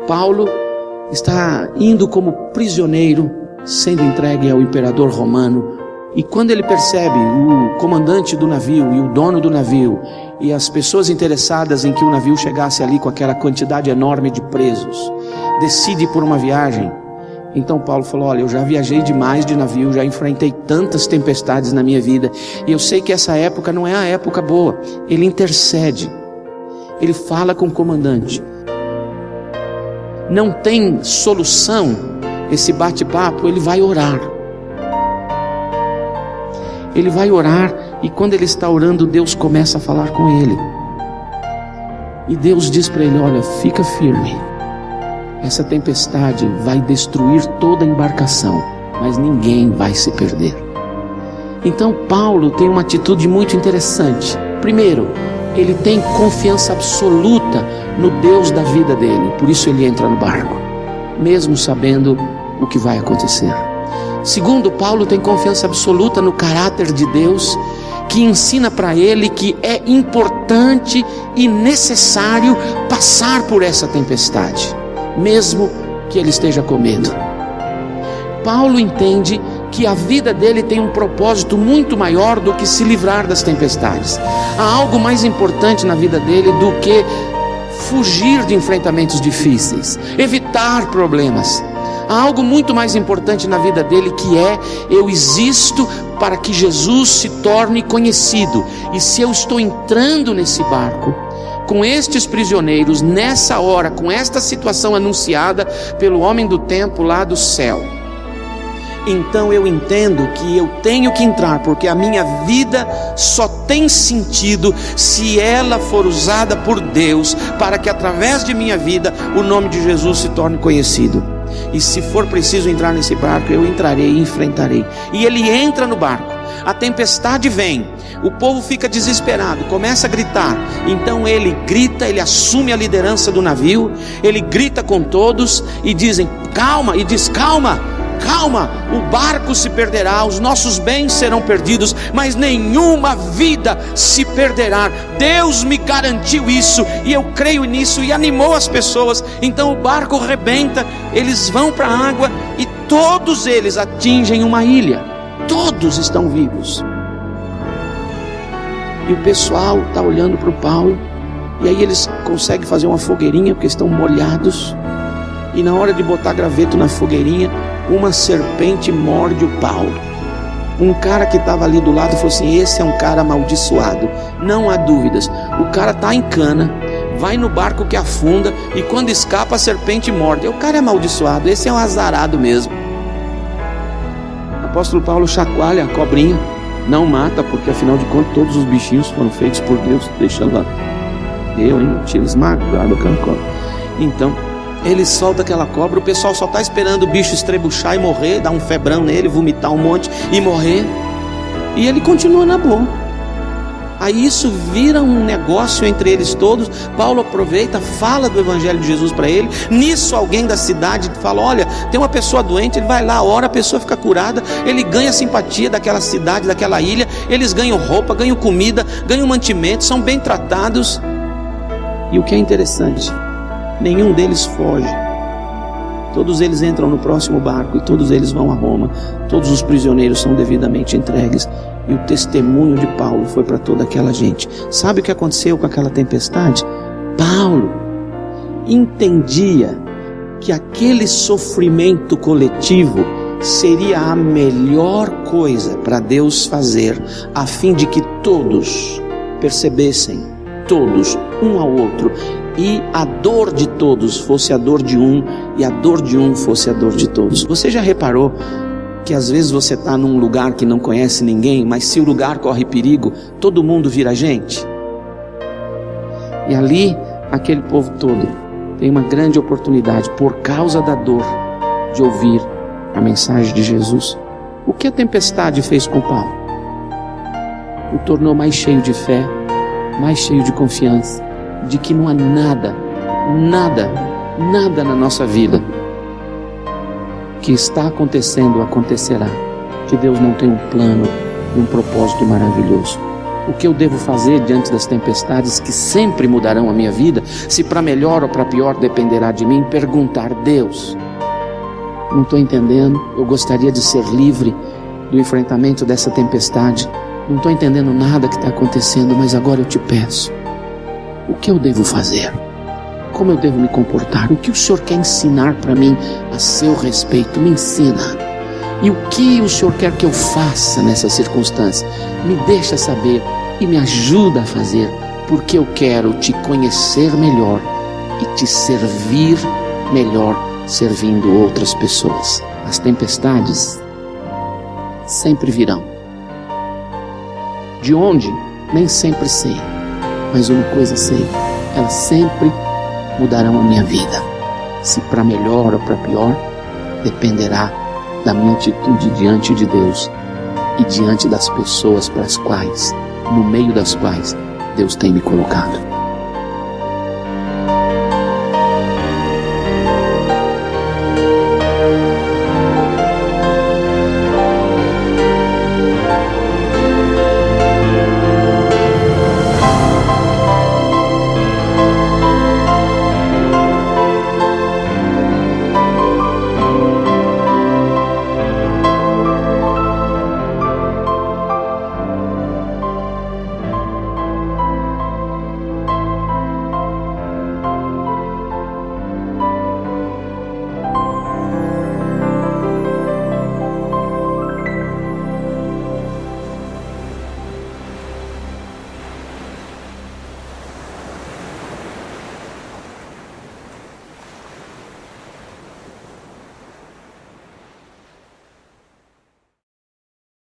Paulo está indo como prisioneiro, sendo entregue ao imperador romano. E quando ele percebe o comandante do navio e o dono do navio e as pessoas interessadas em que o navio chegasse ali com aquela quantidade enorme de presos, decide por uma viagem. Então Paulo falou: olha, eu já viajei demais de navio, já enfrentei tantas tempestades na minha vida, e eu sei que essa época não é a época boa. Ele intercede, ele fala com o comandante. Não tem solução esse bate-papo, ele vai orar. Ele vai orar, e quando ele está orando, Deus começa a falar com ele. E Deus diz para ele: olha, fica firme. Essa tempestade vai destruir toda a embarcação, mas ninguém vai se perder. Então Paulo tem uma atitude muito interessante. Primeiro, ele tem confiança absoluta no Deus da vida dele. Por isso ele entra no barco, mesmo sabendo o que vai acontecer. Segundo, Paulo tem confiança absoluta no caráter de Deus, que ensina para ele que é importante e necessário passar por essa tempestade, mesmo que ele esteja com medo. Paulo entende que a vida dele tem um propósito muito maior do que se livrar das tempestades. Há algo mais importante na vida dele do que fugir de enfrentamentos difíceis, evitar problemas. Há algo muito mais importante na vida dele, que é: eu existo para que Jesus se torne conhecido. E se eu estou entrando nesse barco com estes prisioneiros, nessa hora, com esta situação anunciada pelo homem do tempo lá do céu, então eu entendo que eu tenho que entrar, porque a minha vida só tem sentido se ela for usada por Deus, para que através de minha vida o nome de Jesus se torne conhecido. E se for preciso entrar nesse barco, eu entrarei e enfrentarei. E ele entra no barco, a tempestade vem, o povo fica desesperado, começa a gritar. Então ele grita, ele assume a liderança do navio, ele grita com todos e dizem: calma, e diz: calma, calma, o barco se perderá, os nossos bens serão perdidos, mas nenhuma vida se perderá. Deus me garantiu isso, e eu creio nisso, e animou as pessoas. Então o barco rebenta, eles vão para a água, e todos eles atingem uma ilha, todos estão vivos. E o pessoal está olhando para o Paulo, e aí eles conseguem fazer uma fogueirinha, porque estão molhados, e na hora de botar graveto na fogueirinha, uma serpente morde o Paulo. Um cara que estava ali do lado falou assim: esse é um cara amaldiçoado, não há dúvidas. O cara está em cana, vai no barco que afunda, e quando escapa a serpente morde. O cara é amaldiçoado, esse é um azarado mesmo. O apóstolo Paulo chacoalha a cobrinha, não mata, porque afinal de contas todos os bichinhos foram feitos por Deus. Deixa lá, eu tiro esmagado aquela cobra. Então ele solta aquela cobra, o pessoal só está esperando o bicho estrebuchar e morrer, dar um febrão nele, vomitar um monte e morrer. E ele continua na boa. Aí isso vira um negócio entre eles todos. Paulo aproveita, fala do evangelho de Jesus para ele. Nisso alguém da cidade fala: olha, tem uma pessoa doente. Ele vai lá, ora, a pessoa fica curada. Ele ganha a simpatia daquela cidade, daquela ilha. Eles ganham roupa, ganham comida, ganham mantimento, são bem tratados. E o que é interessante, nenhum deles foge. Todos eles entram no próximo barco e todos eles vão a Roma. Todos os prisioneiros são devidamente entregues. E o testemunho de Paulo foi para toda aquela gente. Sabe o que aconteceu com aquela tempestade? Paulo entendia que aquele sofrimento coletivo seria a melhor coisa para Deus fazer, a fim de que todos percebessem, todos, um ao outro, e a dor de todos fosse a dor de um, e a dor de um fosse a dor de todos. Você já reparou que às vezes você está num lugar que não conhece ninguém, mas se o lugar corre perigo, todo mundo vira gente? E ali, aquele povo todo tem uma grande oportunidade, por causa da dor, de ouvir a mensagem de Jesus. O que a tempestade fez com Paulo? O tornou mais cheio de fé, mais cheio de confiança, de que não há nada na nossa vida que está acontecendo, acontecerá, que Deus não tem um plano e um propósito maravilhoso. O que eu devo fazer diante das tempestades que sempre mudarão a minha vida? Se para melhor ou para pior dependerá de mim, perguntar: Deus, não estou entendendo, eu gostaria de ser livre do enfrentamento dessa tempestade, não estou entendendo nada que está acontecendo, mas agora eu te peço, o que eu devo fazer? Como eu devo me comportar? O que o Senhor quer ensinar para mim a seu respeito? Me ensina. E o que o Senhor quer que eu faça nessa circunstância? Me deixa saber e me ajuda a fazer, porque eu quero te conhecer melhor e te servir melhor, servindo outras pessoas. As tempestades sempre virão. De onde? Nem sempre sei. Mas uma coisa sei, elas sempre mudarão a minha vida. Se para melhor ou para pior, dependerá da minha atitude diante de Deus e diante das pessoas para as quais, no meio das quais, Deus tem me colocado.